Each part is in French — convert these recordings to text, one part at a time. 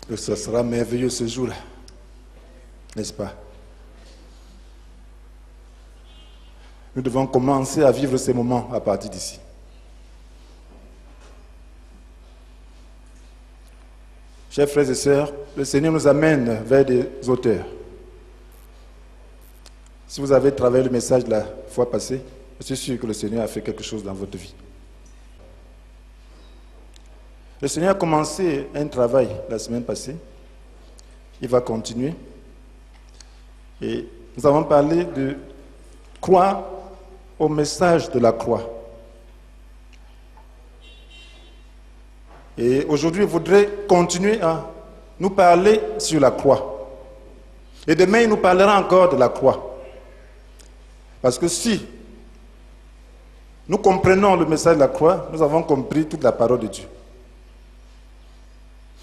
que ce sera merveilleux ce jour-là, n'est-ce pas? Nous devons commencer à vivre ces moments à partir d'ici. Chers frères et sœurs, le Seigneur nous amène vers des auteurs. Si vous avez travaillé le message de la fois passée, je suis sûr que le Seigneur a fait quelque chose dans votre vie. Le Seigneur a commencé un travail la semaine passée. Il va continuer. Et nous avons parlé de croire au message de la croix. Et aujourd'hui, je voudrais continuer à nous parler sur la croix. Et demain, il nous parlera encore de la croix. Parce que si nous comprenons le message de la croix, nous avons compris toute la parole de Dieu.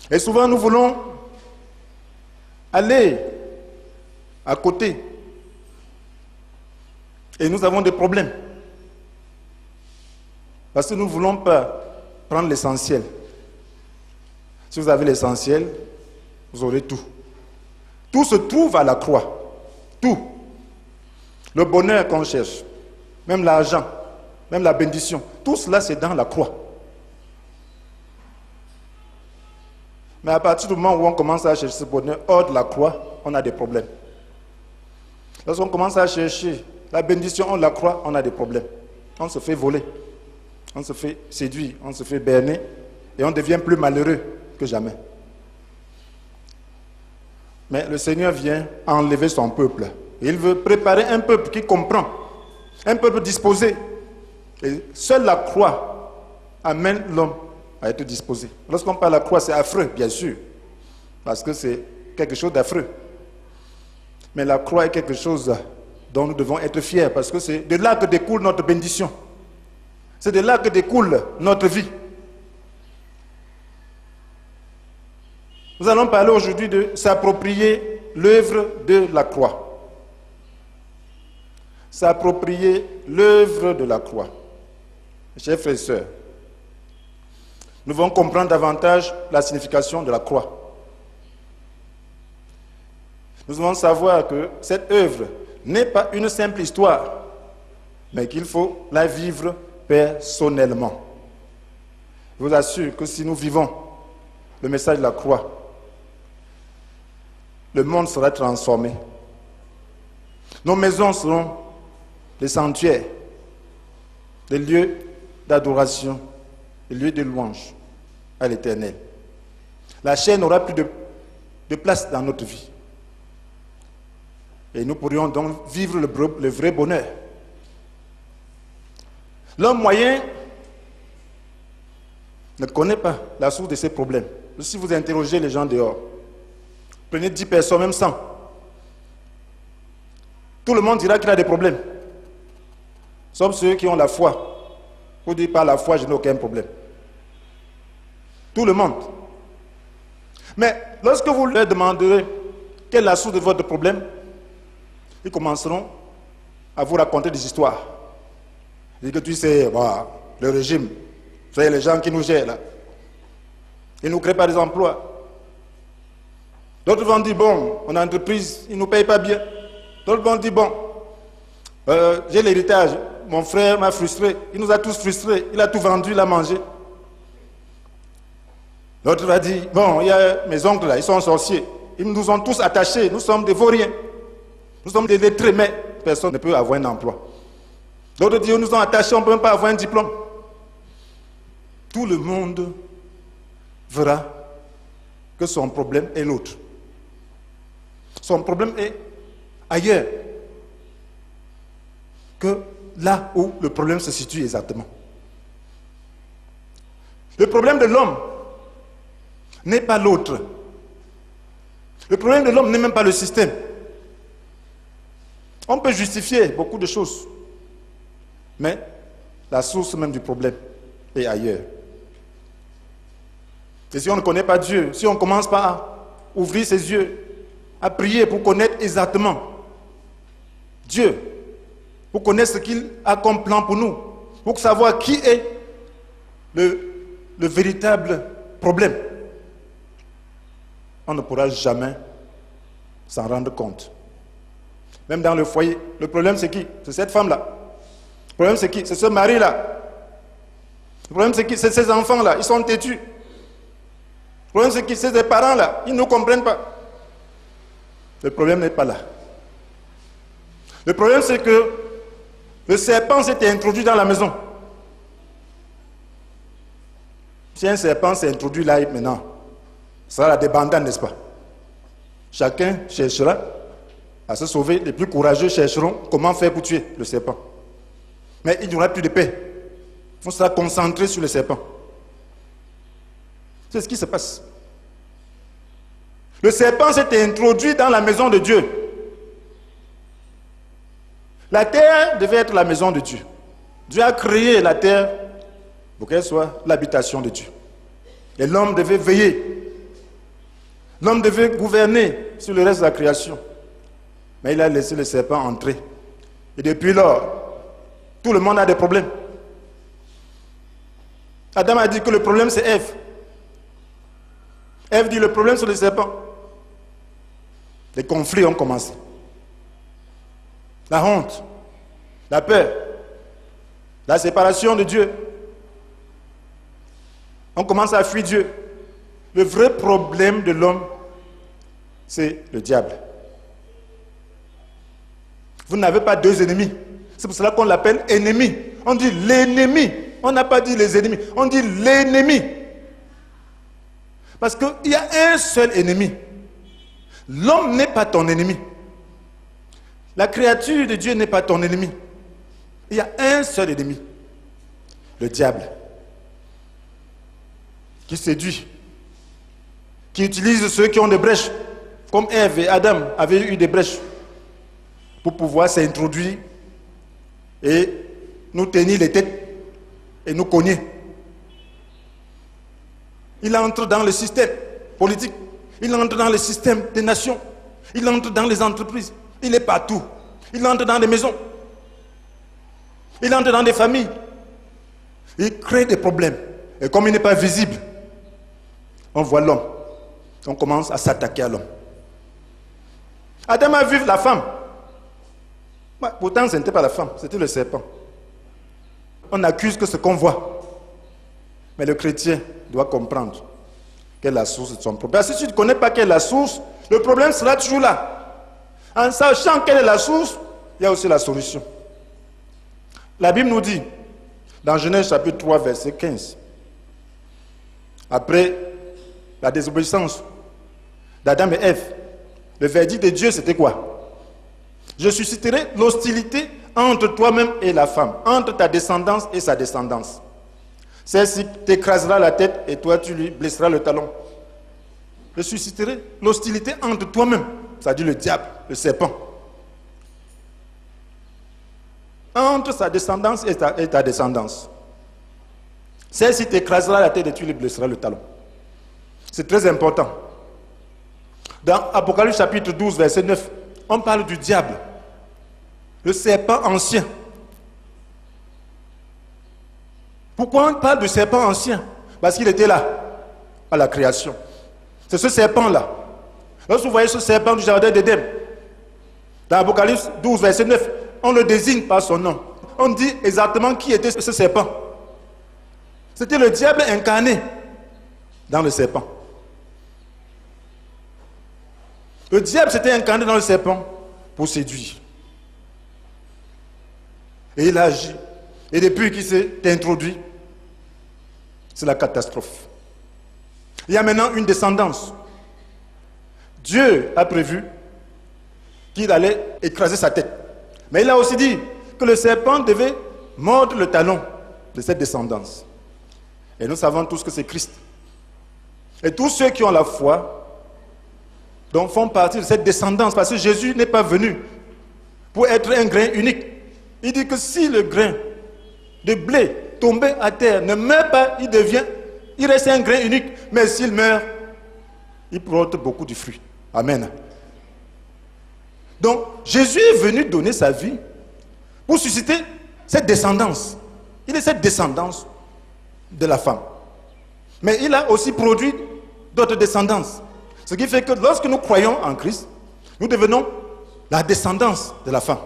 Et souvent, nous voulons aller à côté. Et nous avons des problèmes. Parce que nous ne voulons pas prendre l'essentiel. Si vous avez l'essentiel, vous aurez tout. Tout se trouve à la croix. Tout. Le bonheur qu'on cherche, même l'argent, même la bénédiction, tout cela c'est dans la croix. Mais à partir du moment où on commence à chercher ce bonheur hors de la croix, on a des problèmes. Lorsqu'on commence à chercher la bénédiction hors de la croix, on a des problèmes. On se fait voler, on se fait séduire, on se fait berner et on devient plus malheureux que jamais. Mais le Seigneur vient enlever son peuple. Il veut préparer un peuple qui comprend, un peuple disposé. Et seule la croix amène l'homme à être disposé. Lorsqu'on parle de la croix, c'est affreux, bien sûr, parce que c'est quelque chose d'affreux. Mais la croix est quelque chose dont nous devons être fiers, parce que c'est de là que découle notre bénédiction. C'est de là que découle notre vie. Nous allons parler aujourd'hui de s'approprier l'œuvre de la croix. S'approprier l'œuvre de la croix. Chers frères et sœurs, nous devons comprendre davantage la signification de la croix. Nous devons savoir que cette œuvre n'est pas une simple histoire, mais qu'il faut la vivre personnellement. Je vous assure que si nous vivons le message de la croix, le monde sera transformé. Nos maisons seront des sanctuaires, des lieux d'adoration, des lieux de louange à l'Éternel. La chair n'aura plus de place dans notre vie. Et nous pourrions donc vivre le vrai bonheur. L'homme moyen ne connaît pas la source de ces problèmes. Si vous interrogez les gens dehors, prenez 10 personnes, même 100. Tout le monde dira qu'il a des problèmes. Sauf ceux qui ont la foi. Pour dire par la foi, je n'ai aucun problème. Tout le monde. Mais lorsque vous leur demanderez quelle est la source de votre problème, ils commenceront à vous raconter des histoires. Ils disent que tu sais, le régime, c'est les gens qui nous gèrent là. Ils ne nous créent pas des emplois. D'autres vont dire, bon, mon entreprise, ils ne nous payent pas bien. D'autres vont dire, bon, j'ai l'héritage, mon frère m'a frustré, il nous a tous frustrés, il a tout vendu, il a mangé. L'autre va dire, bon, il y a mes oncles là, ils sont sorciers, ils nous ont tous attachés, nous sommes des vauriens, nous sommes des lettrés, mais personne ne peut avoir un emploi. L'autre dit, ils nous ont attachés, on ne peut même pas avoir un diplôme. Tout le monde verra que son problème est l'autre. Son problème est ailleurs que là où le problème se situe exactement. Le problème de l'homme n'est pas l'autre. Le problème de l'homme n'est même pas le système. On peut justifier beaucoup de choses, mais la source même du problème est ailleurs. Et si on ne connaît pas Dieu, si on ne commence pas à ouvrir ses yeux, à prier pour connaître exactement Dieu, pour connaître ce qu'il a comme plan pour nous, pour savoir qui est le véritable problème, on ne pourra jamais s'en rendre compte. Même dans le foyer, le problème c'est qui? C'est cette femme-là. Le problème c'est qui? C'est ce mari-là. Le problème c'est qui? C'est ces enfants-là, ils sont têtus. Le problème c'est qui? C'est ces parents-là, ils ne comprennent pas. Le problème n'est pas là. Le problème c'est que le serpent s'était introduit dans la maison. Si un serpent s'est introduit là maintenant, ça sera la débandade, n'est-ce pas? Chacun cherchera à se sauver. Les plus courageux chercheront comment faire pour tuer le serpent. Mais il n'y aura plus de paix. On sera concentré sur le serpent. C'est ce qui se passe. Le serpent s'est introduit dans la maison de Dieu. La terre devait être la maison de Dieu. Dieu a créé la terre pour qu'elle soit l'habitation de Dieu. Et l'homme devait veiller. L'homme devait gouverner sur le reste de la création. Mais il a laissé le serpent entrer. Et depuis lors, tout le monde a des problèmes. Adam a dit que le problème c'est Ève. Ève dit le problème c'est le serpent. Les conflits ont commencé. La honte, la peur, la séparation de Dieu. On commence à fuir Dieu. Le vrai problème de l'homme, c'est le diable. Vous n'avez pas deux ennemis. C'est pour cela qu'on l'appelle ennemi. On dit l'ennemi. On n'a pas dit les ennemis. On dit l'ennemi. Parce qu'il y a un seul ennemi. L'homme n'est pas ton ennemi. La créature de Dieu n'est pas ton ennemi. Il y a un seul ennemi. Le diable. Qui séduit. Qui utilise ceux qui ont des brèches. Comme Ève et Adam avaient eu des brèches. Pour pouvoir s'introduire et nous tenir les têtes et nous cogner. Il entre dans le système politique, il entre dans le système des nations, il entre dans les entreprises, il est partout. Il entre dans des maisons, il entre dans des familles, il crée des problèmes. Et comme il n'est pas visible, on voit l'homme, on commence à s'attaquer à l'homme. Adam a vu la femme. Pourtant, ce n'était pas la femme, c'était le serpent. On n'accuse que ce qu'on voit. Mais le chrétien doit comprendre quelle est la source de son problème. Si tu ne connais pas quelle est la source, le problème sera toujours là. En sachant quelle est la source, il y a aussi la solution. La Bible nous dit, dans Genèse chapitre 3, verset 15, après la désobéissance d'Adam et Ève, le verdict de Dieu, c'était quoi? Je susciterai l'hostilité entre toi-même et la femme, entre ta descendance et sa descendance. Celle-ci t'écrasera la tête et toi tu lui blesseras le talon. Je susciterai l'hostilité entre toi-même, ça dit le diable, le serpent. Entre sa descendance et ta descendance. Celle-ci t'écrasera la tête et tu lui blesseras le talon. C'est très important. Dans Apocalypse chapitre 12, verset 9, on parle du diable, le serpent ancien. Pourquoi on parle du serpent ancien? Parce qu'il était là, à la création. C'est ce serpent-là. Lorsque vous voyez ce serpent du jardin d'Éden, dans Apocalypse 12, verset 9, on le désigne par son nom. On dit exactement qui était ce serpent. C'était le diable incarné dans le serpent. Le diable s'était incarné dans le serpent pour séduire. Et il a agi. Et depuis qu'il s'est introduit, c'est la catastrophe. Il y a maintenant une descendance. Dieu a prévu qu'il allait écraser sa tête. Mais il a aussi dit que le serpent devait mordre le talon de cette descendance. Et nous savons tous que c'est Christ. Et tous ceux qui ont la foi, donc font partie de cette descendance, parce que Jésus n'est pas venu pour être un grain unique. Il dit que si le grain de blé tombé à terre ne meurt pas, il reste un grain unique, mais s'il meurt, il porte beaucoup de fruits. Amen. Donc Jésus est venu donner sa vie pour susciter cette descendance. Il est cette descendance de la femme. Mais il a aussi produit d'autres descendances. Ce qui fait que lorsque nous croyons en Christ, nous devenons la descendance de la femme.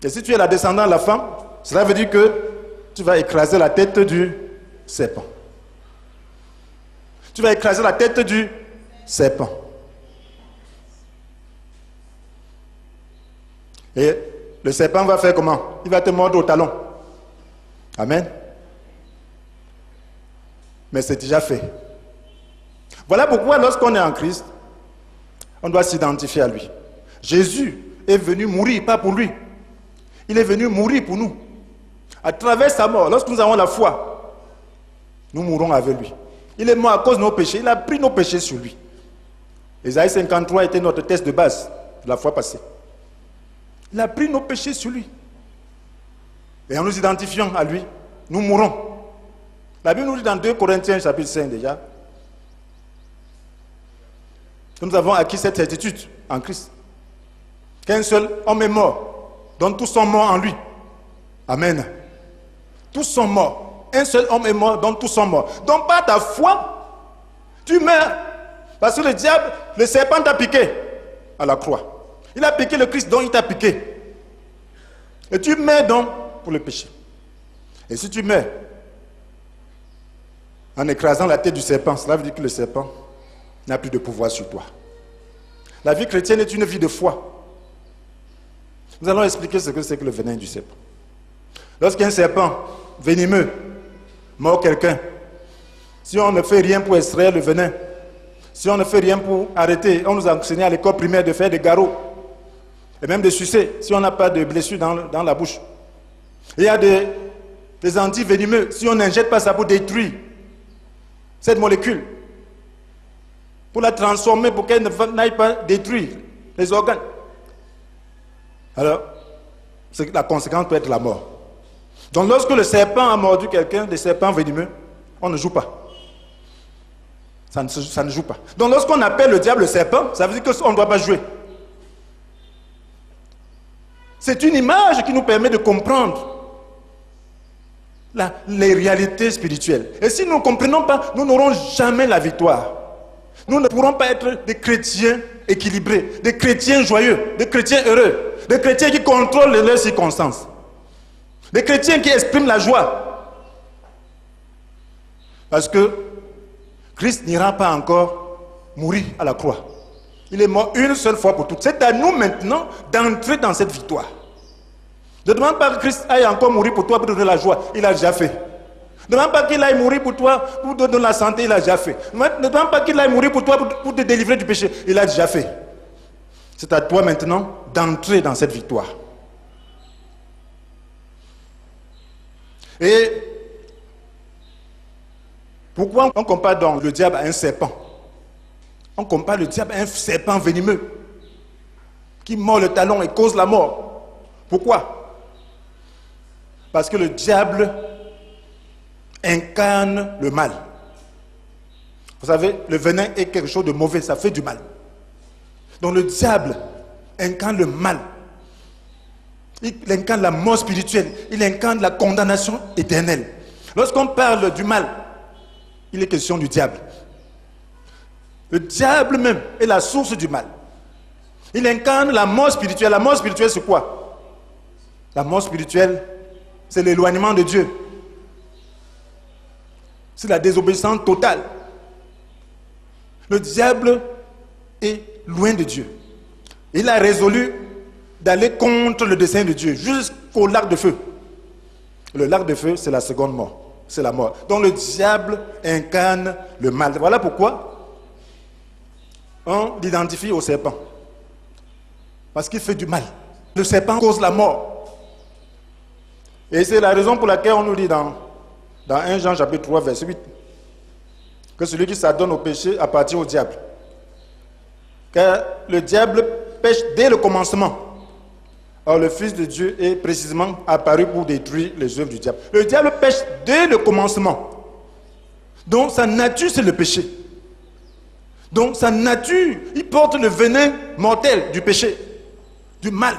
Et si tu es la descendance de la femme, cela veut dire que tu vas écraser la tête du serpent. Tu vas écraser la tête du serpent. Et le serpent va faire comment? Il va te mordre au talon. Amen. Mais c'est déjà fait. Voilà pourquoi lorsqu'on est en Christ, on doit s'identifier à lui. Jésus est venu mourir, pas pour lui. Il est venu mourir pour nous. À travers sa mort, lorsque nous avons la foi, nous mourrons avec lui. Il est mort à cause de nos péchés. Il a pris nos péchés sur lui. Ésaïe 53 était notre test de base de la fois passée. Il a pris nos péchés sur lui. Et en nous identifiant à lui, nous mourrons. La Bible nous dit dans 2 Corinthiens chapitre 5 déjà, que nous avons acquis cette certitude en Christ. Qu'un seul homme est mort, donc tous sont morts en lui. Amen. Tous sont morts. Un seul homme est mort, donc tous sont morts. Donc par ta foi, tu meurs. Parce que le diable, le serpent t'a piqué à la croix. Il a piqué le Christ, donc il t'a piqué. Et tu meurs donc pour le péché. Et si tu meurs en écrasant la tête du serpent, cela veut dire que le serpent n'a plus de pouvoir sur toi. La vie chrétienne est une vie de foi. Nous allons expliquer ce que c'est que le venin du serpent. Lorsqu'un serpent venimeux mord quelqu'un, si on ne fait rien pour extraire le venin, si on ne fait rien pour arrêter, on nous a enseigné à l'école primaire de faire des garrots et même de sucer si on n'a pas de blessure dans la bouche. Il y a des antivenimeux, si on n'injecte pas ça pour détruire cette molécule, pour la transformer, pour qu'elle n'aille pas détruire les organes. Alors, la conséquence peut être la mort. Donc lorsque le serpent a mordu quelqu'un, des serpents venimeux, on ne joue pas. Ça ne joue pas. Donc lorsqu'on appelle le diable le serpent, ça veut dire qu'on ne doit pas jouer. C'est une image qui nous permet de comprendre les réalités spirituelles. Et si nous ne comprenons pas, nous n'aurons jamais la victoire. Nous ne pourrons pas être des chrétiens équilibrés, des chrétiens joyeux, des chrétiens heureux, des chrétiens qui contrôlent leurs circonstances, des chrétiens qui expriment la joie. Parce que Christ n'ira pas encore mourir à la croix. Il est mort une seule fois pour toutes. C'est à nous maintenant d'entrer dans cette victoire. Ne demande pas que Christ aille encore mourir pour toi pour te donner la joie. Il a déjà fait. Ne demande pas qu'il aille mourir pour toi pour te donner la santé. Il a déjà fait. Ne demande pas qu'il aille mourir pour toi pour te délivrer du péché. Il a déjà fait. C'est à toi maintenant d'entrer dans cette victoire. Et pourquoi on compare donc le diable à un serpent? On compare le diable à un serpent venimeux qui mord le talon et cause la mort. Pourquoi? Parce que le diable incarne le mal. Vous savez, le venin est quelque chose de mauvais, ça fait du mal. Donc le diable incarne le mal. Il incarne la mort spirituelle, il incarne la condamnation éternelle. Lorsqu'on parle du mal, il est question du diable. Le diable même est la source du mal. Il incarne la mort spirituelle. La mort spirituelle, c'est quoi? La mort spirituelle, c'est l'éloignement de Dieu. C'est la désobéissance totale. Le diable est loin de Dieu. Il a résolu d'aller contre le dessein de Dieu jusqu'au lac de feu. Le lac de feu, c'est la seconde mort. C'est la mort. Donc le diable incarne le mal. Voilà pourquoi on l'identifie au serpent. Parce qu'il fait du mal. Le serpent cause la mort. Et c'est la raison pour laquelle on nous dit dans 1 Jean chapitre 3 verset 8 que celui qui s'adonne au péché appartient au diable. Car le diable pêche dès le commencement. Or le Fils de Dieu est précisément apparu pour détruire les œuvres du diable. Le diable pêche dès le commencement. Donc sa nature c'est le péché. Donc sa nature, il porte le venin mortel du péché, du mal.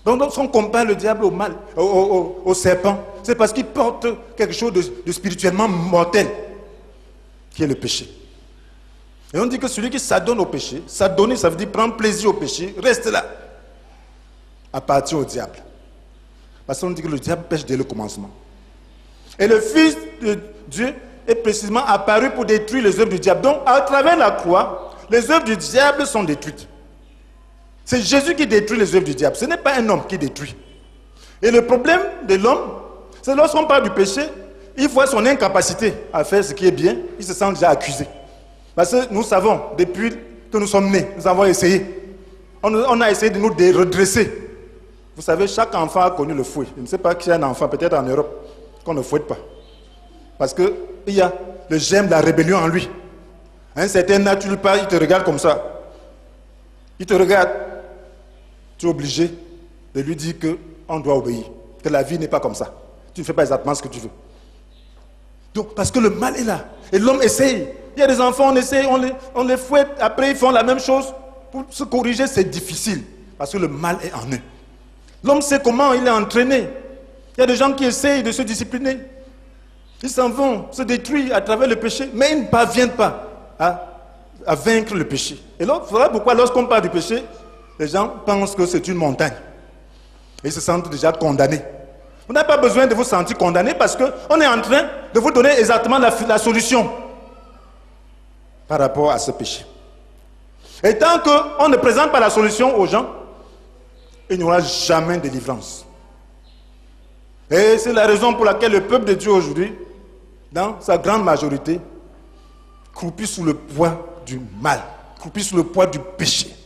Donc lorsqu'on compare le diable au mal, au serpent, c'est parce qu'il porte quelque chose de spirituellement mortel. qui est le péché. Et on dit que celui qui s'adonne au péché, s'adonner, ça veut dire prendre plaisir au péché, reste là, appartient au diable. Parce qu'on dit que le diable pêche dès le commencement. Et le Fils de Dieu est précisément apparu pour détruire les œuvres du diable. Donc, à travers la croix, les œuvres du diable sont détruites. C'est Jésus qui détruit les œuvres du diable. Ce n'est pas un homme qui détruit. Et le problème de l'homme, c'est lorsqu'on parle du péché, il voit son incapacité à faire ce qui est bien, il se sent déjà accusé. Parce que nous savons, depuis que nous sommes nés, nous avons essayé. On a essayé de nous redresser. Vous savez, chaque enfant a connu le fouet. Je ne sais pas qui est un enfant, peut-être en Europe, qu'on ne fouette pas. Parce qu'il y a le germe de la rébellion en lui. À un certain âge, tu lui parles, il te regarde comme ça. Il te regarde. Tu es obligé de lui dire qu'on doit obéir. Que la vie n'est pas comme ça. Tu ne fais pas exactement ce que tu veux. Donc, parce que le mal est là. Et l'homme essaye. Il y a des enfants, on essaye, on les fouette. Après, ils font la même chose. Pour se corriger, c'est difficile. Parce que le mal est en eux. L'homme sait comment il est entraîné. Il y a des gens qui essayent de se discipliner. Ils s'en vont se détruire à travers le péché, mais ils ne parviennent pas à vaincre le péché. Et là, voilà pourquoi lorsqu'on parle du péché, les gens pensent que c'est une montagne. Et ils se sentent déjà condamnés. Vous n'avez pas besoin de vous sentir condamné parce qu'on est en train de vous donner exactement la solution par rapport à ce péché. Et tant qu'on ne présente pas la solution aux gens, il n'y aura jamais de délivrance. Et c'est la raison pour laquelle le peuple de Dieu aujourd'hui, dans sa grande majorité, croupit sous le poids du mal, croupit sous le poids du péché.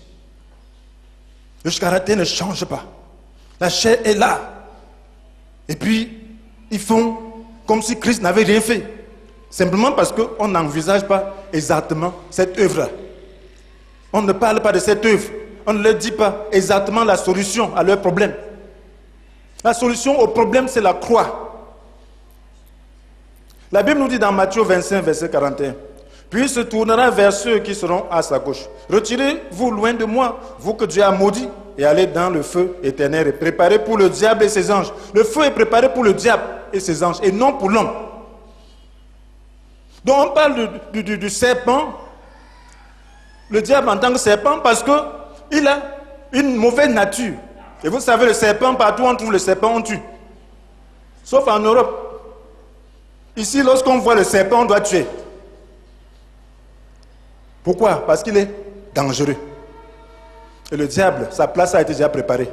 Le caractère ne change pas. La chair est là. Et puis, ils font comme si Christ n'avait rien fait. Simplement parce qu'on n'envisage pas exactement cette œuvre-là. On ne parle pas de cette œuvre. On ne leur dit pas exactement la solution à leur problème. La solution au problème, c'est la croix. La Bible nous dit dans Matthieu 25, verset 41, « Puis il se tournera vers ceux qui seront à sa gauche. Retirez-vous loin de moi, vous que Dieu a maudit, et allez dans le feu éternel et préparé pour le diable et ses anges. » Le feu est préparé pour le diable et ses anges, et non pour l'homme. Donc on parle du serpent, le diable en tant que serpent, parce qu'il a une mauvaise nature. Et vous savez, le serpent, partout où on trouve le serpent, on tue. Sauf en Europe. Ici, lorsqu'on voit le serpent, on doit tuer. Pourquoi? Parce qu'il est dangereux. Et le diable, sa place a été déjà préparée.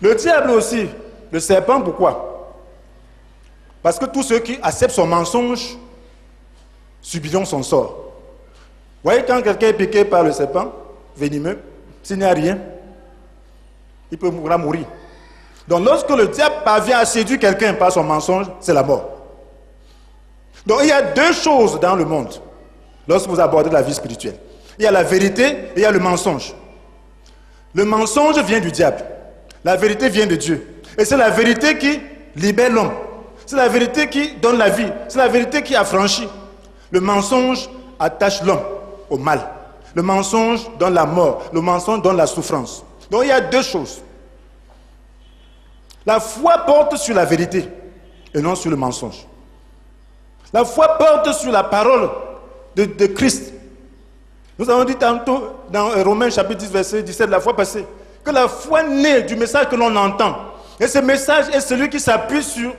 Le diable aussi, le serpent, pourquoi? Parce que tous ceux qui acceptent son mensonge subiront son sort. Vous voyez, quand quelqu'un est piqué par le serpent venimeux, s'il n'y a rien, il peut mourir. Donc lorsque le diable parvient à séduire quelqu'un par son mensonge, c'est la mort. Donc il y a deux choses dans le monde lorsque vous abordez la vie spirituelle. Il y a la vérité et il y a le mensonge. Le mensonge vient du diable. La vérité vient de Dieu. Et c'est la vérité qui libère l'homme. C'est la vérité qui donne la vie. C'est la vérité qui affranchit. Le mensonge attache l'homme au mal. Le mensonge donne la mort. Le mensonge donne la souffrance. Donc il y a deux choses. La foi porte sur la vérité et non sur le mensonge. La foi porte sur la parole de Christ. Nous avons dit tantôt dans Romains chapitre 10 verset 17 la fois passée que la foi naît du message que l'on entend. Et ce message est celui qui s'appuie sur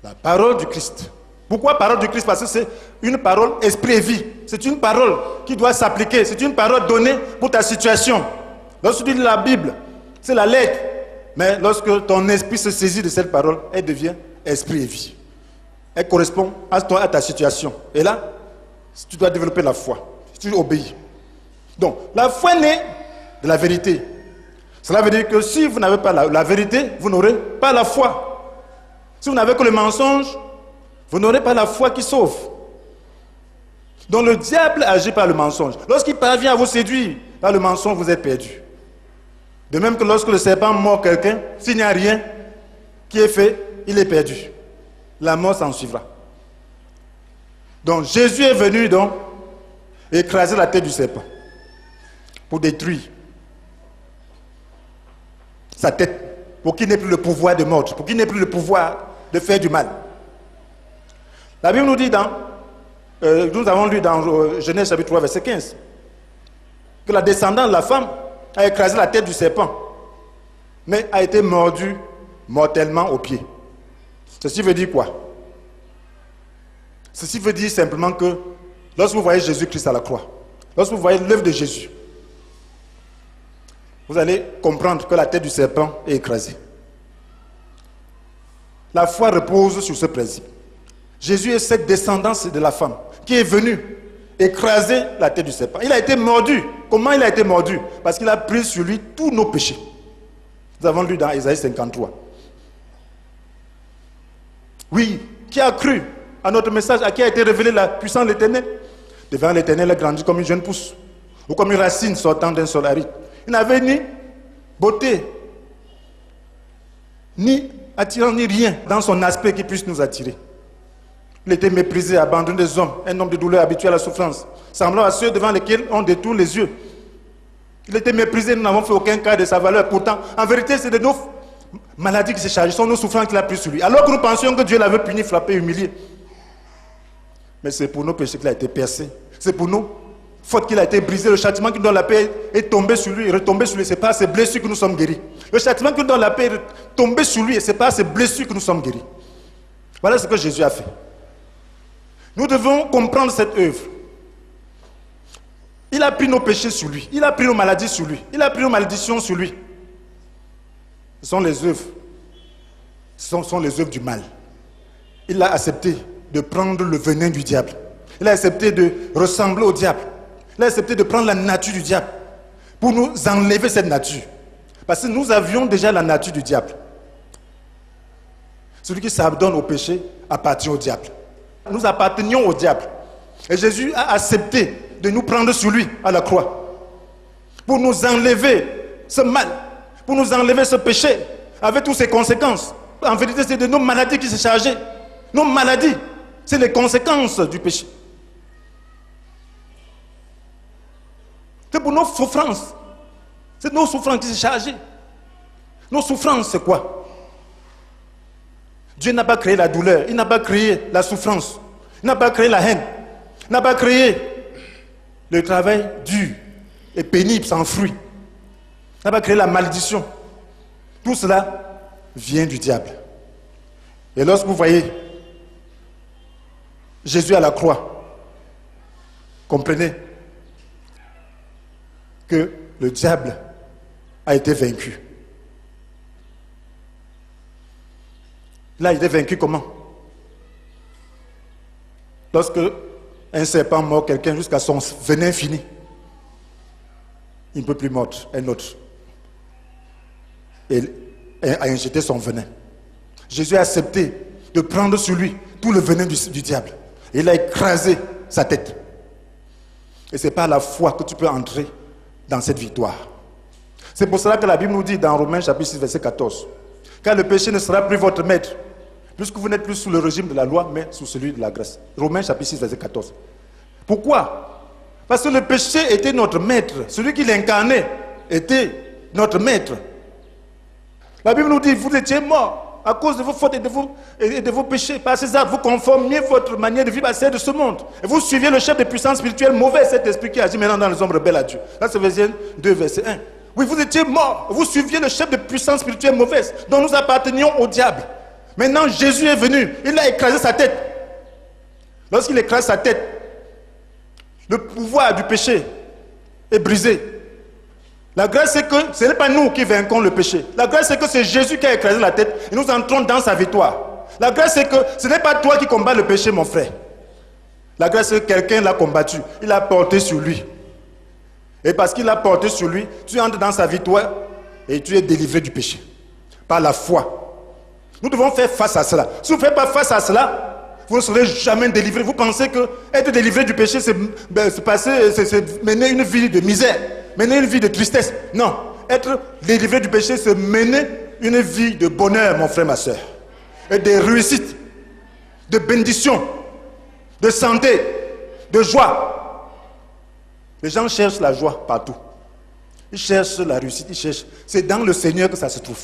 la parole du Christ. Pourquoi parole du Christ? Parce que c'est une parole esprit et vie. C'est une parole qui doit s'appliquer. C'est une parole donnée pour ta situation. Lorsque tu lis la Bible, c'est la lettre. Mais lorsque ton esprit se saisit de cette parole, elle devient esprit et vie. Elle correspond à ta situation. Et là, tu dois développer la foi. Tu obéis. Donc, la foi naît de la vérité. Cela veut dire que si vous n'avez pas la vérité, vous n'aurez pas la foi. Si vous n'avez que le mensonge, vous n'aurez pas la foi qui sauve. Donc le diable agit par le mensonge. Lorsqu'il parvient à vous séduire par le mensonge, vous êtes perdu. De même que lorsque le serpent mord quelqu'un, s'il n'y a rien qui est fait, il est perdu. La mort s'en suivra. Donc Jésus est venu donc écraser la tête du serpent pour détruire sa tête, pour qu'il n'ait plus le pouvoir de mordre, pour qu'il n'ait plus le pouvoir de faire du mal. La Bible nous dit dans nous avons lu dans Genèse chapitre 3, verset 15, que la descendante de la femme a écrasé la tête du serpent, mais a été mordue mortellement au pied. Ceci veut dire quoi? Ceci veut dire simplement que lorsque vous voyez Jésus-Christ à la croix, lorsque vous voyez l'œuvre de Jésus, vous allez comprendre que la tête du serpent est écrasée. La foi repose sur ce principe. Jésus est cette descendance de la femme qui est venue écraser la tête du serpent. Il a été mordu. Comment il a été mordu? Parce qu'il a pris sur lui tous nos péchés. Nous avons lu dans Ésaïe 53. Oui, qui a cru à notre message, à qui a été révélée la puissance de l'Éternel? Devant l'Éternel, il grandit comme une jeune pousse, ou comme une racine sortant d'un sol aride. Il n'avait ni beauté, ni attirant, ni rien dans son aspect qui puisse nous attirer. Il était méprisé, abandonné des hommes, un homme de douleur habitué à la souffrance, semblant à ceux devant lesquels on détourne les yeux. Il était méprisé, nous n'avons fait aucun cas de sa valeur. Pourtant, en vérité, c'est de nos maladies qui se chargent, ce sont nos souffrances qu'il a pris sur lui. Alors que nous pensions que Dieu l'avait puni, frappé, humilié. Mais c'est pour nos péchés qu'il a été percé. C'est pour nous, faute qu'il a été brisé. Le châtiment qui nous donne la paix est tombé sur lui, est retombé sur lui. Ce n'est pas à ses blessures que nous sommes guéris. Le châtiment qui nous donne la paix est tombé sur lui et ce n'est pas à ses blessures que nous sommes guéris. Voilà ce que Jésus a fait. Nous devons comprendre cette œuvre. Il a pris nos péchés sur lui. Il a pris nos maladies sur lui. Il a pris nos malédictions sur lui. Ce sont les œuvres. Ce sont les œuvres du mal. Il a accepté de prendre le venin du diable. Il a accepté de ressembler au diable. Il a accepté de prendre la nature du diable pour nous enlever cette nature. Parce que nous avions déjà la nature du diable. Celui qui s'abandonne au péché appartient au diable. Nous appartenions au diable. Et Jésus a accepté de nous prendre sur lui à la croix pour nous enlever ce mal, pour nous enlever ce péché avec toutes ses conséquences. En vérité, c'est de nos maladies qui se chargeaient. Nos maladies, c'est les conséquences du péché. C'est pour nos souffrances. C'est nos souffrances qui se chargeaient. Nos souffrances, c'est quoi? Dieu n'a pas créé la douleur, il n'a pas créé la souffrance, il n'a pas créé la haine, il n'a pas créé le travail dur et pénible sans fruit. Il n'a pas créé la malédiction. Tout cela vient du diable. Et lorsque vous voyez Jésus à la croix, comprenez que le diable a été vaincu. Là, il est vaincu comment? Lorsque un serpent mord quelqu'un jusqu'à son venin fini, il ne peut plus mordre un autre. Et a injecté son venin. Jésus a accepté de prendre sur lui tout le venin du diable. Et il a écrasé sa tête. Et c'est par la foi que tu peux entrer dans cette victoire. C'est pour cela que la Bible nous dit dans Romains chapitre 6, verset 14, car le péché ne sera plus votre maître, puisque vous n'êtes plus sous le régime de la loi, mais sous celui de la grâce. Romains chapitre 6, verset 14. Pourquoi? Parce que le péché était notre maître. Celui qui l'incarnait était notre maître. La Bible nous dit, vous étiez morts à cause de vos fautes et de vos péchés. Par ces actes, vous conformiez votre manière de vivre à celle de ce monde. Et vous suiviez le chef de puissance spirituelle mauvais, cet esprit qui agit maintenant dans les hommes rebelles à Dieu. Là, c'est Ephésiens 2, verset 1. Oui, vous étiez morts. Vous suiviez le chef de puissance spirituelle mauvaise, dont nous appartenions au diable. Maintenant, Jésus est venu. Il a écrasé sa tête. Lorsqu'il écrase sa tête, le pouvoir du péché est brisé. La grâce, c'est que ce n'est pas nous qui vainquons le péché. La grâce, c'est que c'est Jésus qui a écrasé la tête et nous entrons dans sa victoire. La grâce, c'est que ce n'est pas toi qui combats le péché, mon frère. La grâce, c'est que quelqu'un l'a combattu. Il l'a porté sur lui. Et parce qu'il l'a porté sur lui, tu entres dans sa victoire et tu es délivré du péché. Par la foi. Nous devons faire face à cela. Si vous ne faites pas face à cela, vous ne serez jamais délivré. Vous pensez que être délivré du péché, c'est mener une vie de misère, mener une vie de tristesse. Non. Être délivré du péché, c'est mener une vie de bonheur, mon frère, ma soeur. Et de réussite, de bénédiction, de santé, de joie. Les gens cherchent la joie partout. Ils cherchent la réussite, ils cherchent. C'est dans le Seigneur que ça se trouve.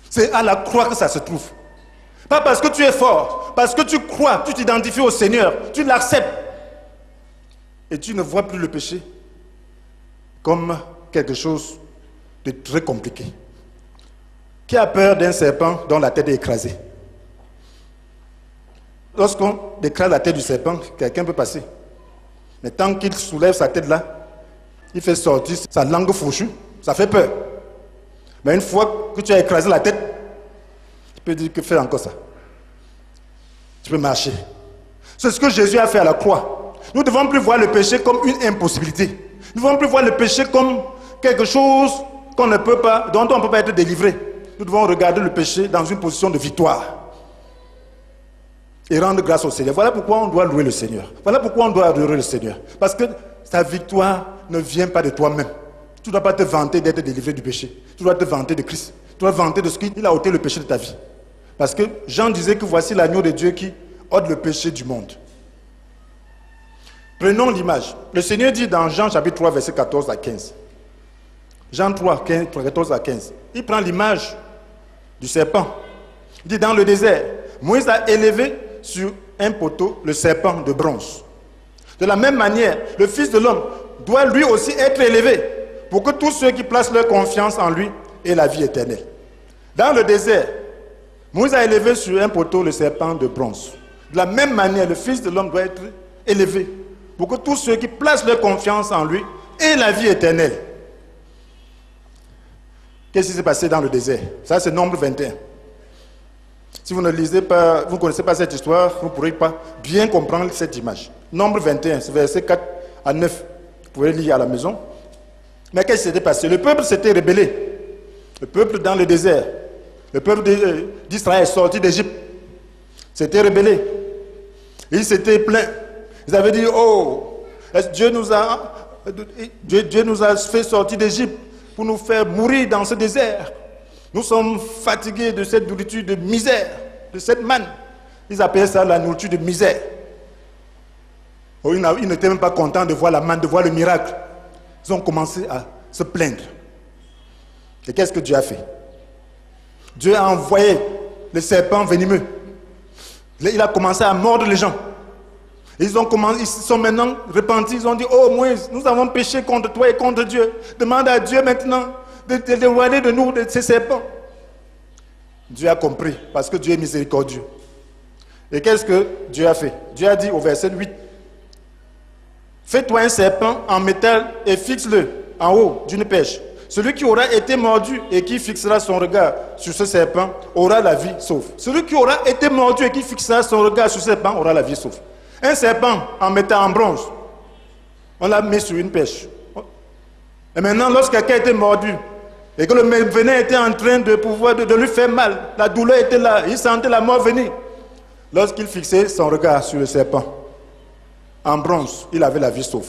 C'est à la croix que ça se trouve. Pas parce que tu es fort, parce que tu crois, tu t'identifies au Seigneur, tu l'acceptes. Et tu ne vois plus le péché comme quelque chose de très compliqué. Qui a peur d'un serpent dont la tête est écrasée? Lorsqu'on écrase la tête du serpent, quelqu'un peut passer. Mais tant qu'il soulève sa tête là, il fait sortir sa langue fourchue, ça fait peur. Mais une fois que tu as écrasé la tête, tu peux dire que fais encore ça. Tu peux marcher. C'est ce que Jésus a fait à la croix. Nous ne devons plus voir le péché comme une impossibilité. Nous ne devons plus voir le péché comme quelque chose qu'on ne peut pas, dont on ne peut pas être délivré. Nous devons regarder le péché dans une position de victoire. Et rendre grâce au Seigneur. Voilà pourquoi on doit louer le Seigneur. Voilà pourquoi on doit adorer le Seigneur. Parce que ta victoire ne vient pas de toi-même. Tu ne dois pas te vanter d'être délivré du péché. Tu dois te vanter de Christ. Tu dois te vanter de ce qu'il a ôté le péché de ta vie. Parce que Jean disait que voici l'agneau de Dieu qui ôte le péché du monde. Prenons l'image. Le Seigneur dit dans Jean chapitre 3, verset 14 à 15. Jean 3, 14 à 15. Il prend l'image du serpent. Il dit dans le désert, Moïse a élevé sur un poteau le serpent de bronze. De la même manière, le Fils de l'homme doit lui aussi être élevé pour que tous ceux qui placent leur confiance en lui aient la vie éternelle. Dans le désert, Moïse a élevé sur un poteau le serpent de bronze. De la même manière, le Fils de l'homme doit être élevé pour que tous ceux qui placent leur confiance en lui aient la vie éternelle. Qu'est-ce qui s'est passé dans le désert? Ça, c'est Nombre 21. Si vous ne lisez pas, vous ne connaissez pas cette histoire, vous ne pourrez pas bien comprendre cette image. Nombre 21, c'est verset 4 à 9. Vous pouvez lire à la maison. Mais qu'est-ce qui s'était passé? Le peuple s'était rébellé. Le peuple dans le désert. Le peuple d'Israël est sorti d'Égypte. S'était rébellé. Ils s'étaient plaints. Ils avaient dit, oh, Dieu nous a fait sortir d'Égypte pour nous faire mourir dans ce désert. Nous sommes fatigués de cette nourriture de misère, de cette manne. Ils appelaient ça la nourriture de misère. Oh, ils n'étaient même pas contents de voir la manne, de voir le miracle. Ils ont commencé à se plaindre. Et qu'est-ce que Dieu a fait? Dieu a envoyé le serpent venimeux. Il a commencé à mordre les gens. Ils se sont maintenant repentis. Ils ont dit, oh Moïse, nous avons péché contre toi et contre Dieu. Demande à Dieu maintenant de déloigner de nous de ces serpents. Dieu a compris, parce que Dieu est miséricordieux. Et qu'est-ce que Dieu a fait? Dieu a dit au verset 8, fais-toi un serpent en métal et fixe-le en haut d'une perche. Celui qui aura été mordu et qui fixera son regard sur ce serpent aura la vie sauve. Celui qui aura été mordu et qui fixera son regard sur ce serpent aura la vie sauve. Un serpent en métal, en bronze, on l'a mis sur une perche. Et maintenant, lorsque quelqu'un était mordu, et que le venin était en train de lui faire mal, la douleur était là, il sentait la mort venir. Lorsqu'il fixait son regard sur le serpent, en bronze, il avait la vie sauve.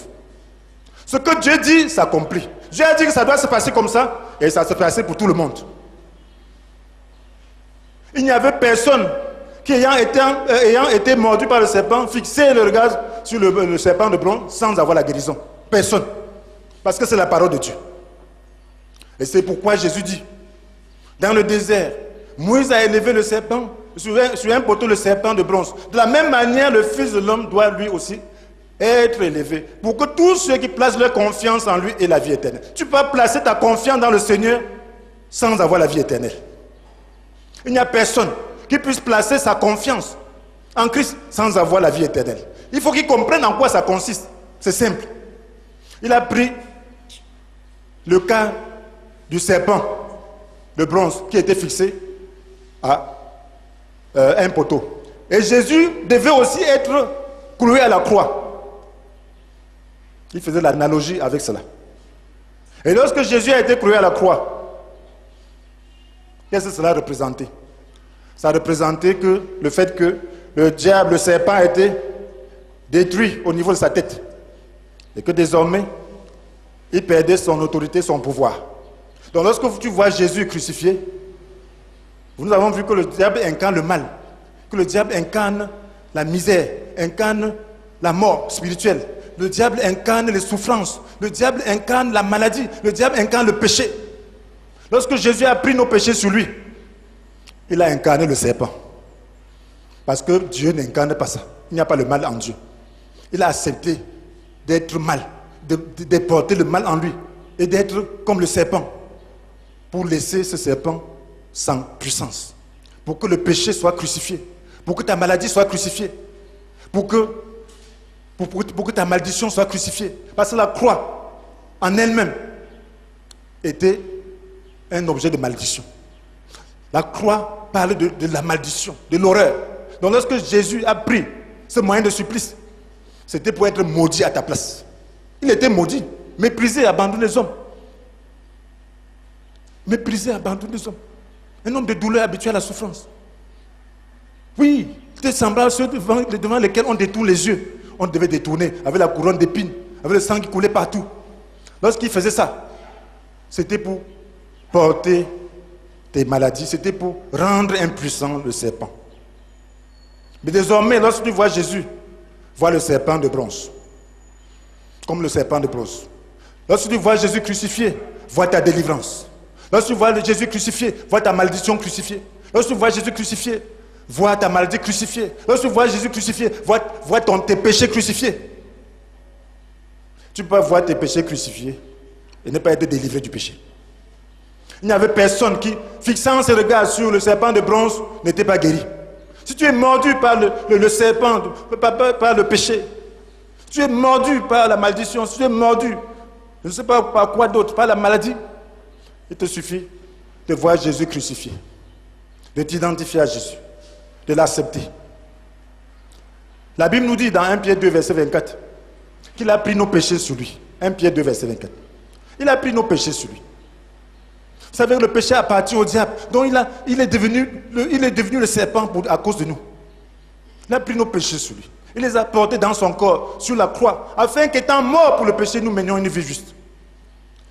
Ce que Dieu dit s'accomplit. Dieu a dit que ça doit se passer comme ça, et ça se passait pour tout le monde. Il n'y avait personne qui, ayant été mordu par le serpent, fixait le regard sur le serpent de bronze sans avoir la guérison. Personne. Parce que c'est la parole de Dieu. Et c'est pourquoi Jésus dit, dans le désert, Moïse a élevé le serpent, sur un poteau le serpent de bronze. De la même manière, le Fils de l'homme doit lui aussi être élevé, pour que tous ceux qui placent leur confiance en lui aient la vie éternelle. Tu peux placer ta confiance dans le Seigneur sans avoir la vie éternelle. Il n'y a personne qui puisse placer sa confiance en Christ sans avoir la vie éternelle. Il faut qu'il comprenne en quoi ça consiste. C'est simple. Il a pris le cas du serpent de bronze qui était fixé à un poteau. Et Jésus devait aussi être cloué à la croix. Il faisait l'analogie avec cela. Et lorsque Jésus a été cloué à la croix, qu'est-ce que cela représentait? Ça représentait que le fait que le diable, le serpent, a été détruit au niveau de sa tête. Et que désormais, il perdait son autorité, son pouvoir. Donc lorsque tu vois Jésus crucifié, nous avons vu que le diable incarne le mal, que le diable incarne la misère, incarne la mort spirituelle. Le diable incarne les souffrances, le diable incarne la maladie, le diable incarne le péché. Lorsque Jésus a pris nos péchés sur lui, il a incarné le serpent. Parce que Dieu n'incarne pas ça. Il n'y a pas le mal en Dieu. Il a accepté d'être mal, de porter le mal en lui et d'être comme le serpent pour laisser ce serpent sans puissance, pour que le péché soit crucifié, pour que ta maladie soit crucifiée, pour que ta malédiction soit crucifiée. Parce que la croix en elle-même était un objet de malédiction. La croix parle de la malédiction, de l'horreur. Donc lorsque Jésus a pris ce moyen de supplice, c'était pour être maudit à ta place. Il était maudit, méprisé, abandonné des hommes. Méprisé, abandonné des hommes. Un homme de douleur habitué à la souffrance. Oui, il était semblable à ceux devant lesquels on détourne les yeux. On devait détourner avec la couronne d'épines, avec le sang qui coulait partout. Lorsqu'il faisait ça, c'était pour porter tes maladies, c'était pour rendre impuissant le serpent. Mais désormais, lorsque tu vois Jésus, vois le serpent de bronze. Comme le serpent de bronze. Lorsque tu vois Jésus crucifié, vois ta délivrance. Lorsque tu vois Jésus crucifié, vois ta malédiction crucifiée. Lorsque tu vois Jésus crucifié, vois ta maladie crucifiée. Lorsque tu vois Jésus crucifié, vois tes péchés crucifiés. Tu peux voir tes péchés crucifiés et ne pas être délivré du péché. Il n'y avait personne qui, fixant ses regards sur le serpent de bronze, n'était pas guéri. Si tu es mordu par le serpent, par le péché, si tu es mordu par la malédiction, si tu es mordu, je ne sais pas par quoi d'autre, par la maladie, il te suffit de voir Jésus crucifié, de t'identifier à Jésus, de l'accepter. La Bible nous dit dans 1 Pierre 2, verset 24, qu'il a pris nos péchés sur lui. 1 Pierre 2, verset 24. Il a pris nos péchés sur lui. Vous savez, le péché appartient au diable. Donc il est devenu le serpent à cause de nous. Il a pris nos péchés sur lui. Il les a portés dans son corps, sur la croix, afin qu'étant morts pour le péché, nous menions une vie juste.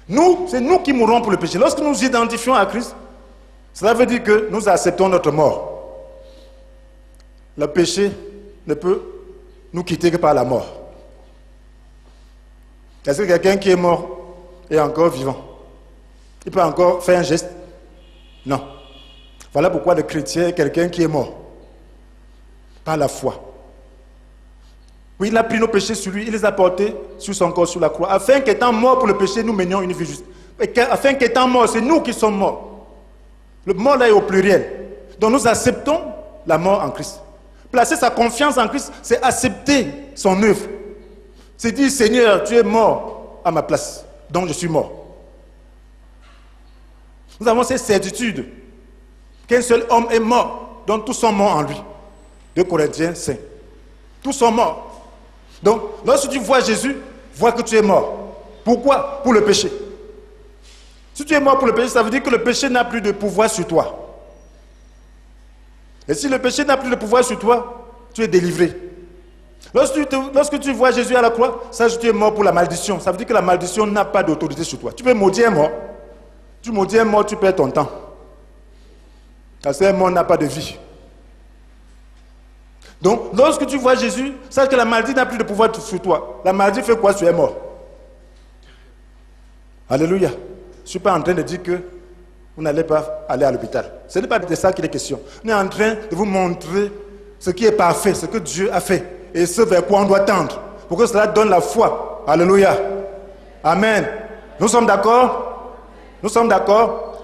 Nous, c'est nous qui mourrons pour le péché. Lorsque nous nous identifions à Christ, cela veut dire que nous acceptons notre mort. Le péché ne peut nous quitter que par la mort. Est-ce que quelqu'un qui est mort est encore vivant? Il peut encore faire un geste? Non. Voilà pourquoi le chrétien est quelqu'un qui est mort. Par la foi. Oui, il a pris nos péchés sur lui, il les a portés sur son corps, sur la croix, afin qu'étant mort pour le péché, nous menions une vie juste. Afin qu'étant mort, c'est nous qui sommes morts. Le mort là est au pluriel. Donc nous acceptons la mort en Christ. Placer sa confiance en Christ, c'est accepter son œuvre. C'est dire, Seigneur, tu es mort à ma place, donc je suis mort. Nous avons cette certitude qu'un seul homme est mort, donc tous sont morts en lui. 2 Corinthiens 5. Tous sont morts. Donc, lorsque tu vois Jésus, vois que tu es mort. Pourquoi? Pour le péché. Si tu es mort pour le péché, ça veut dire que le péché n'a plus de pouvoir sur toi. Et si le péché n'a plus de pouvoir sur toi, tu es délivré. Lorsque tu vois Jésus à la croix, sache que tu es mort pour la malédiction. Ça veut dire que la malédiction n'a pas d'autorité sur toi. Tu peux maudire un mort. Tu maudis un mort, tu perds ton temps. Parce qu'un mort n'a pas de vie. Donc, lorsque tu vois Jésus, sache que la maladie n'a plus de pouvoir sur toi. La maladie fait quoi? Tu es mort. Alléluia. Je ne suis pas en train de dire que vous n'allez pas aller à l'hôpital. Ce n'est pas de ça qu'il est question. On est en train de vous montrer ce qui est parfait, ce que Dieu a fait et ce vers quoi on doit tendre, pour que cela donne la foi. Alléluia. Amen. Nous sommes d'accord? Nous sommes d'accord?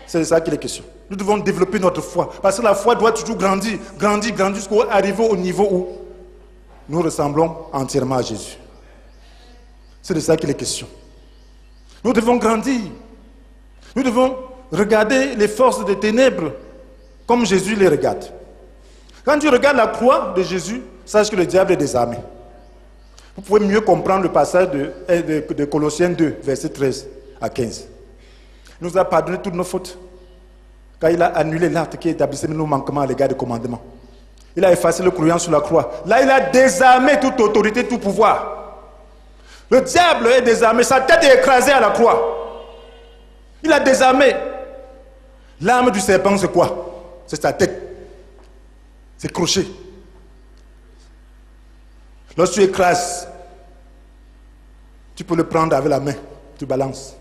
C'est de ça qu'il est question. Nous devons développer notre foi. Parce que la foi doit toujours grandir, grandir, grandir jusqu'à arriver au niveau où nous ressemblons entièrement à Jésus. C'est de ça qu'il est question. Nous devons grandir. Nous devons regarder les forces des ténèbres comme Jésus les regarde. Quand tu regardes la croix de Jésus, sache que le diable est désarmé. Vous pouvez mieux comprendre le passage de Colossiens 2, verset 13 à 15. Il nous a pardonné toutes nos fautes. Quand il a annulé l'acte qui établissait nos manquements à l'égard des commandements. Il a effacé le croyant sur la croix. Là, il a désarmé toute autorité, tout pouvoir. Le diable est désarmé. Sa tête est écrasée à la croix. Il a désarmé. L'arme du serpent, c'est quoi? C'est sa tête. C'est crochet. Lorsque tu écrases, tu peux le prendre avec la main. Tu balances.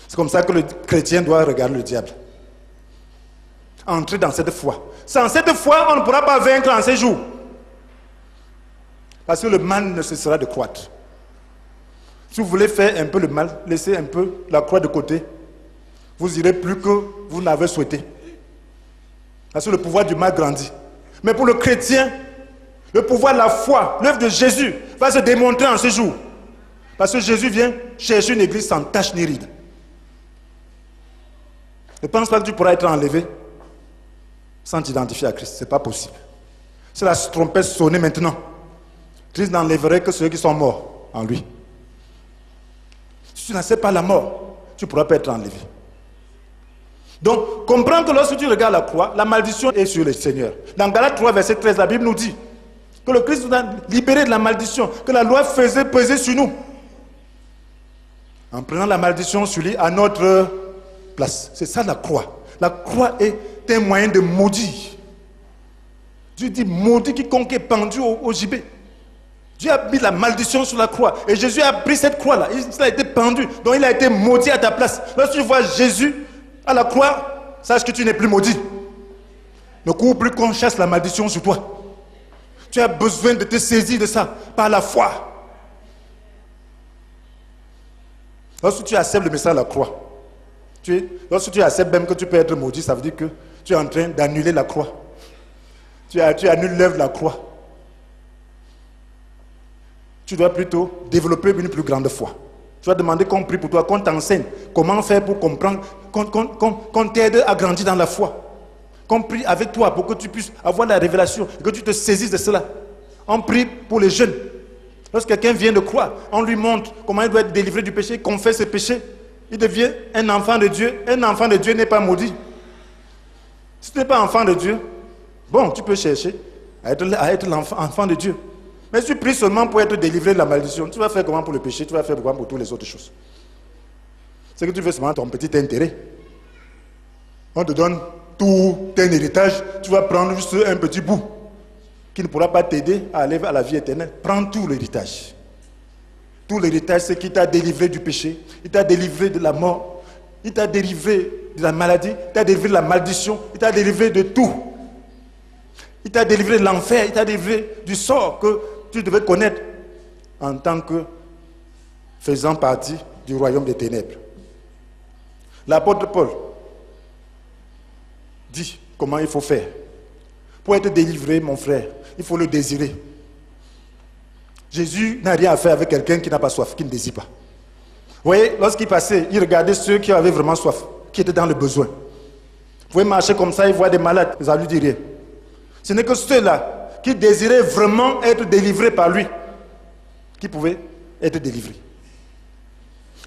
C'est comme ça que le chrétien doit regarder le diable. Entrer dans cette foi. Sans cette foi, on ne pourra pas vaincre en ces jours. Parce que le mal ne cessera de croître. Si vous voulez faire un peu le mal, laissez un peu la croix de côté. Vous irez plus que vous n'avez souhaité. Parce que le pouvoir du mal grandit. Mais pour le chrétien, le pouvoir de la foi, l'œuvre de Jésus, va se démontrer en ce jour. Parce que Jésus vient chercher une église sans tache ni ride. Ne pense pas que tu pourras être enlevé sans t'identifier à Christ. Ce n'est pas possible. Si la trompette sonnait maintenant, Christ n'enlèverait que ceux qui sont morts en lui. Si tu n'acceptes pas la mort, tu ne pourras pas être enlevé. Donc, comprends que lorsque tu regardes la croix, la malédiction est sur le Seigneur. Dans Galates 3, verset 13, la Bible nous dit que le Christ nous a libérés de la malédiction, que la loi faisait peser sur nous. En prenant la malédiction sur lui à notre place. C'est ça la croix. La croix est un moyen de maudire. Dieu dit maudit quiconque est pendu au gibet. Dieu a mis la malédiction sur la croix. Et Jésus a pris cette croix-là. Il a été pendu. Donc il a été maudit à ta place. Lorsque tu vois Jésus à la croix, sache que tu n'es plus maudit. Ne cours plus qu'on chasse la malédiction sur toi. Tu as besoin de te saisir de ça par la foi. Lorsque tu acceptes le message de la croix, lorsque tu acceptes même que tu peux être maudit, ça veut dire que tu es en train d'annuler la croix. Tu annules l'œuvre de la croix. Tu dois plutôt développer une plus grande foi. Tu vas demander qu'on prie pour toi, qu'on t'enseigne comment faire pour comprendre, qu'on t'aide à grandir dans la foi. Qu'on prie avec toi pour que tu puisses avoir la révélation et que tu te saisisses de cela. On prie pour les jeunes. Lorsque quelqu'un vient de croire, on lui montre comment il doit être délivré du péché, il confesse ses péchés. Il devient un enfant de Dieu. Un enfant de Dieu n'est pas maudit. Si tu n'es pas enfant de Dieu, bon, tu peux chercher à être l'enfant de Dieu. Mais si tu pries seulement pour être délivré de la malédiction, tu vas faire comment pour le péché, tu vas faire comment pour toutes les autres choses. C'est que tu veux seulement ton petit intérêt. On te donne tout un héritage, tu vas prendre juste un petit bout qui ne pourra pas t'aider à aller à la vie éternelle. Prends tout l'héritage. Tout l'héritage, c'est qu'il t'a délivré du péché, il t'a délivré de la mort, il t'a délivré de la maladie, il t'a délivré de la malédiction, il t'a délivré de tout. Il t'a délivré de l'enfer, il t'a délivré du sort que tu devais connaître en tant que faisant partie du royaume des ténèbres. L'apôtre Paul dit comment il faut faire. Pour être délivré, mon frère, il faut le désirer. Jésus n'a rien à faire avec quelqu'un qui n'a pas soif, qui ne désire pas. Vous voyez, lorsqu'il passait, il regardait ceux qui avaient vraiment soif, qui étaient dans le besoin. Vous pouvez marcher comme ça, il voit des malades, ça ne lui dit rien. Ce n'est que ceux-là qui désiraient vraiment être délivrés par lui, qui pouvaient être délivrés.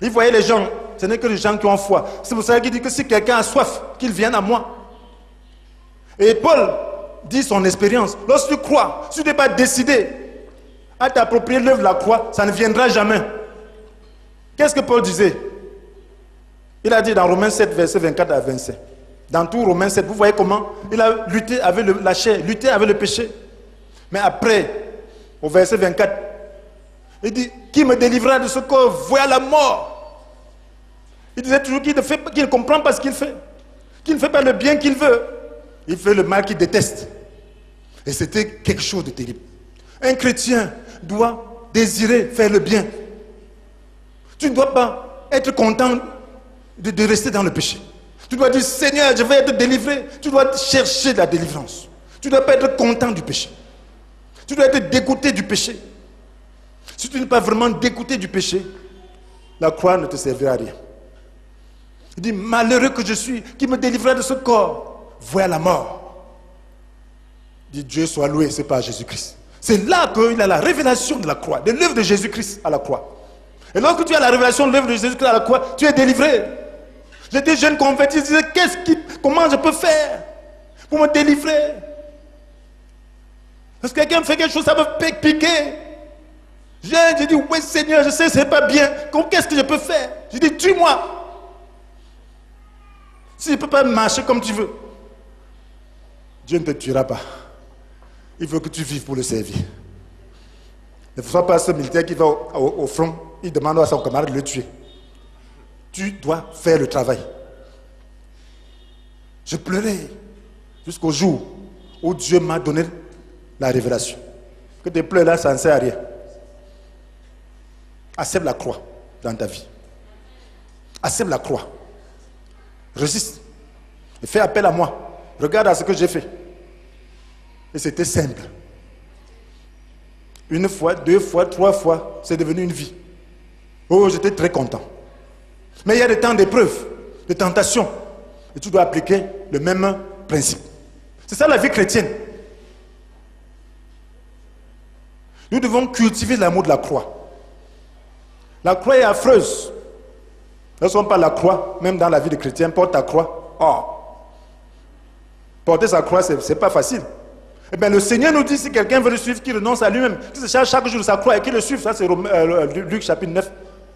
Il voyait les gens, ce n'est que les gens qui ont foi. C'est pour ça qu'il dit que si quelqu'un a soif, qu'il vienne à moi. Et Paul dit son expérience. Lorsque tu crois, si tu n'es pas décidé à t'approprier l'œuvre de la croix, ça ne viendra jamais. Qu'est-ce que Paul disait? Il a dit dans Romains 7, verset 24 à 25. Dans tout Romains 7, vous voyez comment il a lutté avec la chair, lutté avec le péché. Mais après, au verset 24, il dit, qui me délivrera de ce corps voué à la mort? Il disait toujours qu'il ne comprend pas ce qu'il fait, qu'il ne fait pas le bien qu'il veut. Il fait le mal qu'il déteste. Et c'était quelque chose de terrible. Un chrétien doit désirer faire le bien. Tu ne dois pas être content de rester dans le péché. Tu dois dire, Seigneur, je vais être délivré. Tu dois chercher la délivrance. Tu ne dois pas être content du péché. Tu dois être dégoûté du péché. Si tu n'es pas vraiment dégoûté du péché, la croix ne te servira à rien. Il dit, malheureux que je suis, qui me délivrera de ce corps voué à la mort. Il dit, Dieu soit loué, c'est pas Jésus-Christ. C'est là qu'il a la révélation de la croix, de l'œuvre de Jésus-Christ à la croix. Et lorsque tu as la révélation de l'œuvre de Jésus-Christ à la croix, tu es délivré. J'étais jeune converti, je disais, comment je peux faire pour me délivrer? Parce que quelqu'un me fait quelque chose, ça me piquer. J'ai dit, oui Seigneur, je sais, c'est pas bien. Qu'est-ce que je peux faire? J'ai dit, tue-moi. Si je ne peux pas marcher comme tu veux, Dieu ne te tuera pas. Il veut que tu vives pour le servir. Ne sois pas ce militaire qui va au front, il demande à son camarade de le tuer. Tu dois faire le travail. Je pleurais. Jusqu'au jour où Dieu m'a donné la révélation. Que tes pleurs là, ça ne sert à rien. Accepte la croix dans ta vie. Accepte la croix. Résiste. Et fais appel à moi. Regarde à ce que j'ai fait. Et c'était simple. Une fois, deux fois, trois fois, c'est devenu une vie. Oh, j'étais très content. Mais il y a des temps d'épreuve, de tentation. Et tu dois appliquer le même principe. C'est ça la vie chrétienne. Nous devons cultiver l'amour de la croix. La croix est affreuse. Lorsqu'on parle de la croix, même dans la vie de chrétien, porte ta croix. Oh. Porter sa croix, ce n'est pas facile. Eh bien, le Seigneur nous dit, si quelqu'un veut le suivre, qu'il renonce à lui-même, qu'il se charge chaque jour de sa croix et qu'il le suive. Ça, c'est Luc chapitre 9,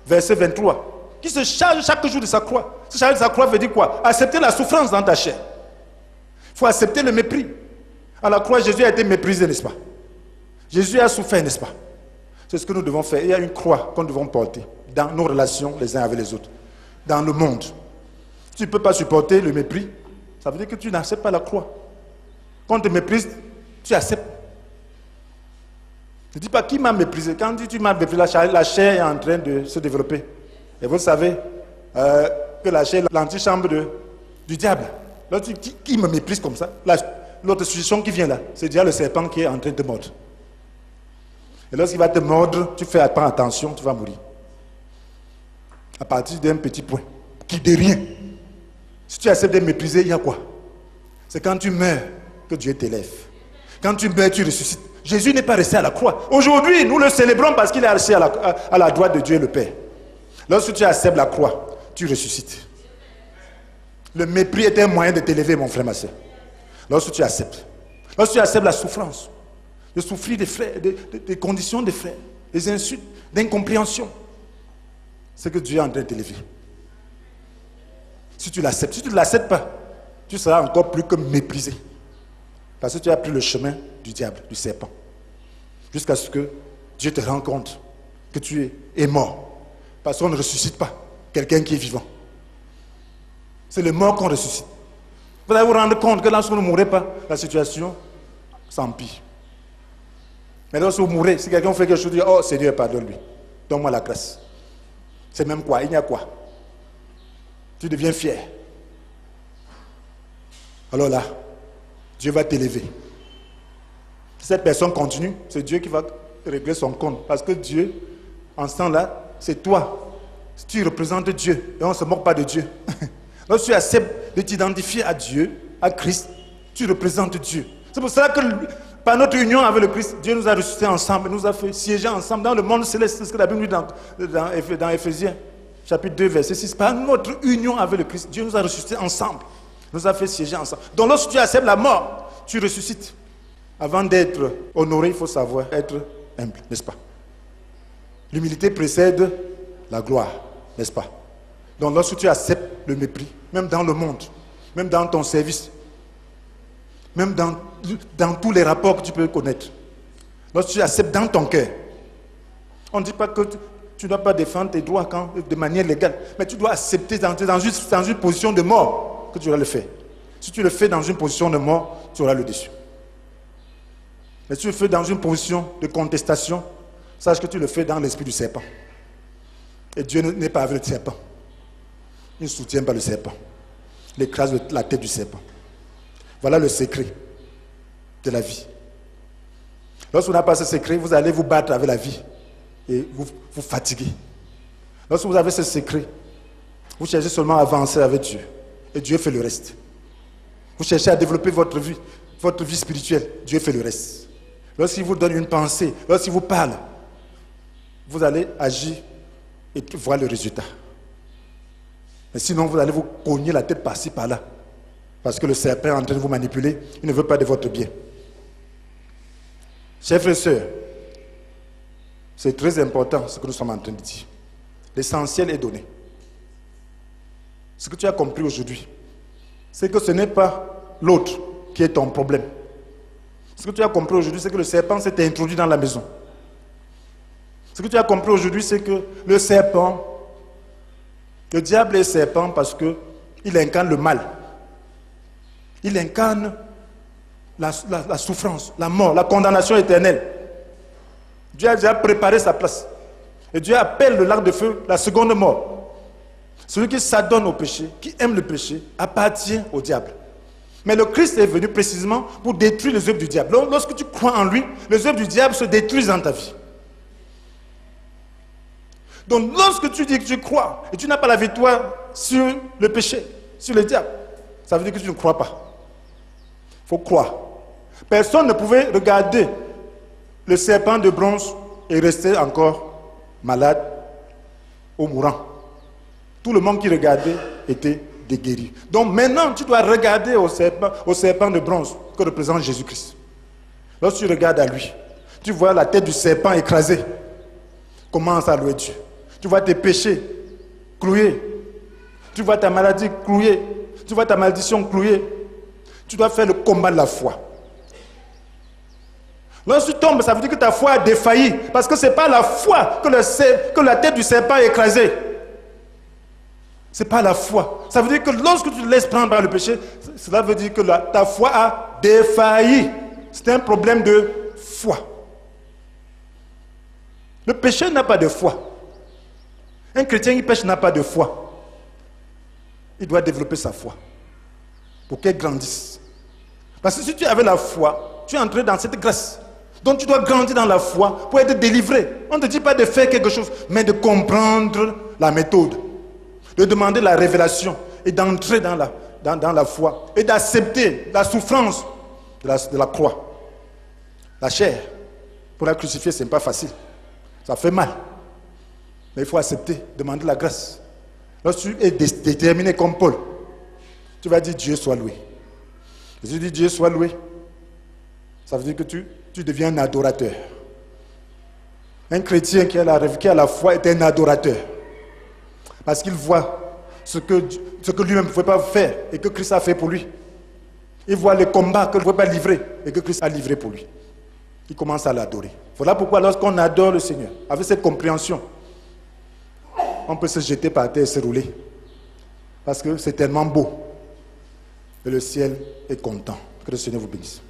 verset 23. Qui se charge chaque jour de sa croix. Se charger de sa croix veut dire quoi? Accepter la souffrance dans ta chair. Il faut accepter le mépris. À la croix, Jésus a été méprisé, n'est-ce pas? Jésus a souffert, n'est-ce pas? C'est ce que nous devons faire. Il y a une croix qu'on devons porter dans nos relations les uns avec les autres. Dans le monde. Tu ne peux pas supporter le mépris. Ça veut dire que tu n'acceptes pas la croix. Quand on te méprise, tu acceptes. Ne dis pas qui m'a méprisé. Quand tu m'as méprisé, la chair est en train de se développer. Et vous savez que la chair est l'antichambre du diable. Là, qui me méprise comme ça? L'autre suggestion qui vient là, c'est déjà le serpent qui est en train de te mordre. Et lorsqu'il va te mordre, tu fais pas attention, tu vas mourir. À partir d'un petit point, qui de rien. Si tu acceptes d'être méprisé, il y a quoi? C'est quand tu meurs que Dieu t'élève. Quand tu meurs, tu ressuscites. Jésus n'est pas resté à la croix. Aujourd'hui, nous le célébrons parce qu'il est resté à la droite de Dieu le Père. Lorsque tu acceptes la croix, tu ressuscites. Le mépris est un moyen de t'élever, mon frère, ma soeur. Lorsque tu acceptes la souffrance, de souffrir des frères, des conditions des frères, des insultes, d'incompréhension, c'est que Dieu est en train de t'élever. Si tu l'acceptes, si tu ne l'acceptes pas, tu seras encore plus que méprisé. Parce que tu as pris le chemin du diable, du serpent. Jusqu'à ce que Dieu te rende compte que tu es mort. Parce qu'on ne ressuscite pas quelqu'un qui est vivant. C'est le mort qu'on ressuscite. Vous allez vous rendre compte que lorsque vous ne mourrez pas, la situation s'empire. Mais lorsque vous mourrez, si quelqu'un fait quelque chose, vous dites, oh Seigneur, pardonne-lui. Donne-moi la grâce. C'est même quoi? Il y a quoi? Tu deviens fier. Alors là, Dieu va t'élever. Si cette personne continue, c'est Dieu qui va régler son compte. Parce que Dieu, en ce temps-là, c'est toi. Tu représentes Dieu. Et on ne se moque pas de Dieu. Lorsque tu acceptes de t'identifier à Dieu, à Christ, tu représentes Dieu. C'est pour cela que par notre union avec le Christ, Dieu nous a ressuscités ensemble, nous a fait siéger ensemble dans le monde céleste. C'est ce que la Bible dit dans Éphésiens, chapitre 2, verset 6. Par notre union avec le Christ, Dieu nous a ressuscités ensemble, nous a fait siéger ensemble. Donc lorsque tu acceptes la mort, tu ressuscites. Avant d'être honoré, il faut savoir être humble, n'est-ce pas? L'humilité précède la gloire, n'est-ce pas? Donc lorsque tu acceptes le mépris, même dans le monde, même dans ton service, même dans tous les rapports que tu peux connaître, lorsque tu acceptes dans ton cœur, on ne dit pas que tu ne dois pas défendre tes droits de manière légale, mais tu dois accepter dans une position de mort que tu vas le faire. Si tu le fais dans une position de mort, tu auras le dessus. Mais si tu le fais dans une position de contestation, sache que tu le fais dans l'esprit du serpent. Et Dieu n'est pas avec le serpent. Il ne soutient pas le serpent. Il écrase la tête du serpent. Voilà le secret de la vie. Lorsque vous n'avez pas ce secret, vous allez vous battre avec la vie et vous fatiguer. Lorsque vous avez ce secret, vous cherchez seulement à avancer avec Dieu. Et Dieu fait le reste. Vous cherchez à développer votre vie spirituelle. Dieu fait le reste. Lorsqu'il vous donne une pensée, lorsqu'il vous parle, vous allez agir et voir le résultat. Mais sinon, vous allez vous cogner la tête par-ci, par-là. Parce que le serpent est en train de vous manipuler. Il ne veut pas de votre bien. Chers frères et sœurs, c'est très important ce que nous sommes en train de dire. L'essentiel est donné. Ce que tu as compris aujourd'hui, c'est que ce n'est pas l'autre qui est ton problème. Ce que tu as compris aujourd'hui, c'est que le serpent s'est introduit dans la maison. Ce que tu as compris aujourd'hui, c'est que le serpent, le diable est serpent parce qu'il incarne le mal. Il incarne la souffrance, la mort, la condamnation éternelle. Dieu a déjà préparé sa place. Et Dieu appelle le lac de feu la seconde mort. Celui qui s'adonne au péché, qui aime le péché, appartient au diable. Mais le Christ est venu précisément pour détruire les œuvres du diable. Donc, lorsque tu crois en lui, les œuvres du diable se détruisent dans ta vie. Donc lorsque tu dis que tu crois et tu n'as pas la victoire sur le péché, sur le diable, ça veut dire que tu ne crois pas. Il faut croire. Personne ne pouvait regarder le serpent de bronze et rester encore malade ou mourant. Tout le monde qui regardait était guéri. Donc maintenant, tu dois regarder au serpent de bronze que représente Jésus-Christ. Lorsque tu regardes à lui, tu vois la tête du serpent écrasée. Commence à louer Dieu. Tu vois tes péchés cloués. Tu vois ta maladie clouée. Tu vois ta malédiction clouée. Tu dois faire le combat de la foi. Lorsque tu tombes, ça veut dire que ta foi a défailli. Parce que ce n'est pas la foi que la tête du serpent est écrasée. Ce n'est pas la foi. Ça veut dire que lorsque tu te laisses prendre par le péché, cela veut dire que ta foi a défailli. C'est un problème de foi. Le péché n'a pas de foi. Un chrétien qui pêche n'a pas de foi. Il doit développer sa foi pour qu'elle grandisse. Parce que si tu avais la foi, tu es entré dans cette grâce. Donc tu dois grandir dans la foi pour être délivré. On ne te dit pas de faire quelque chose, mais de comprendre la méthode, de demander la révélation et d'entrer dans la foi et d'accepter la souffrance de la croix. La chair, pour la crucifier, ce n'est pas facile. Ça fait mal. Mais il faut accepter, demander la grâce. Lorsque tu es déterminé comme Paul, tu vas dire Dieu soit loué. Et si tu dis Dieu soit loué, ça veut dire que tu deviens un adorateur. Un chrétien qui a la foi est un adorateur. Parce qu'il voit ce que lui-même ne pouvait pas faire et que Christ a fait pour lui. Il voit les combats qu'il ne pouvait pas livrer et que Christ a livré pour lui. Il commence à l'adorer. Voilà pourquoi lorsqu'on adore le Seigneur, avec cette compréhension, on peut se jeter par terre et se rouler. Parce que c'est tellement beau. Et le ciel est content. Que le Seigneur vous bénisse.